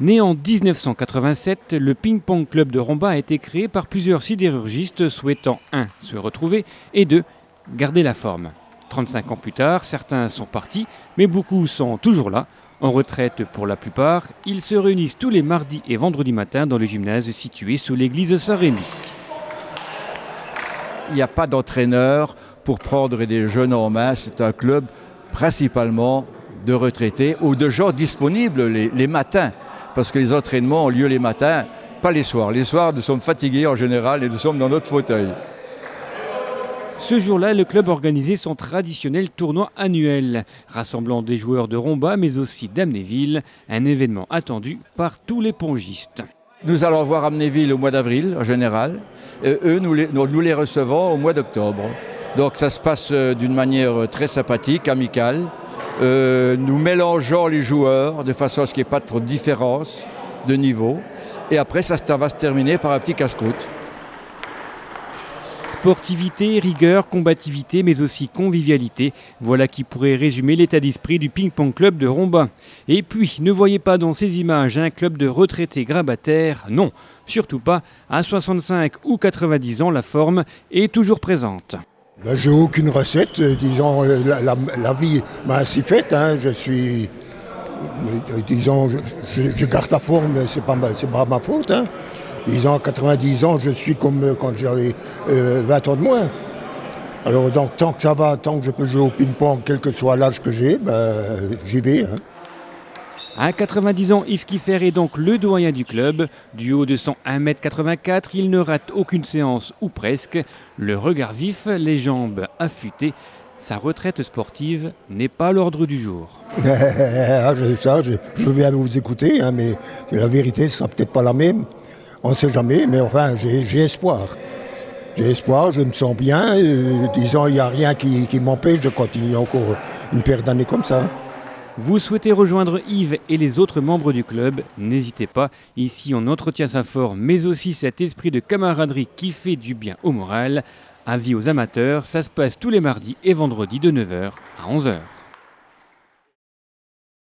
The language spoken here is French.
Né en 1987, le ping-pong club de Romba a été créé par plusieurs sidérurgistes souhaitant 1. Se retrouver et 2. Garder la forme. 35 ans plus tard, certains sont partis, mais beaucoup sont toujours là. En retraite pour la plupart, ils se réunissent tous les mardis et vendredis matins dans le gymnase situé sous l'église Saint-Rémy. Il n'y a pas d'entraîneur pour prendre des jeunes en main. C'est un club principalement de retraités ou de gens disponibles les matins. Parce que les entraînements ont lieu les matins, pas les soirs. Les soirs, nous sommes fatigués en général et nous sommes dans notre fauteuil. Ce jour-là, le club organisait son traditionnel tournoi annuel, rassemblant des joueurs de Romba mais aussi d'Amnéville, un événement attendu par tous les pongistes. Nous allons voir Amnéville au mois d'avril en général. Eux, nous les recevons au mois d'octobre. Donc ça se passe d'une manière très sympathique, amicale. Nous mélangeons les joueurs de façon à ce qu'il n'y ait pas trop de différence de niveau. Et après, ça va se terminer par un petit casse-croûte. Sportivité, rigueur, combativité, mais aussi convivialité. Voilà qui pourrait résumer l'état d'esprit du ping-pong club de Romba. Et puis, ne voyez pas dans ces images un club de retraités grabataires. Non, surtout pas. À 65 ou 90 ans, la forme est toujours présente. Ben, j'ai aucune recette, disons, la vie m'a ainsi faite, hein. Je suis, disons, je garde la forme, c'est pas ma faute, hein. Disons, à 90 ans, je suis comme quand j'avais 20 ans de moins. Alors donc, tant que ça va, tant que je peux jouer au ping-pong, quel que soit l'âge que j'ai, ben, j'y vais, hein. À 90 ans, Yves Kiffer est donc le doyen du club. Du haut de son 1,84 m, il ne rate aucune séance ou presque. Le regard vif, les jambes affûtées. Sa retraite sportive n'est pas à l'ordre du jour. Je vais vous écouter, hein, mais la vérité ne sera peut-être pas la même. On ne sait jamais, mais enfin, j'ai espoir. J'ai espoir, je me sens bien. Disons, il n'y a rien qui m'empêche de continuer encore une paire d'années comme ça. Vous souhaitez rejoindre Yves et les autres membres du club? N'hésitez pas, ici on entretient sa forme, mais aussi cet esprit de camaraderie qui fait du bien au moral. Avis aux amateurs, ça se passe tous les mardis et vendredis de 9 h à 11 h.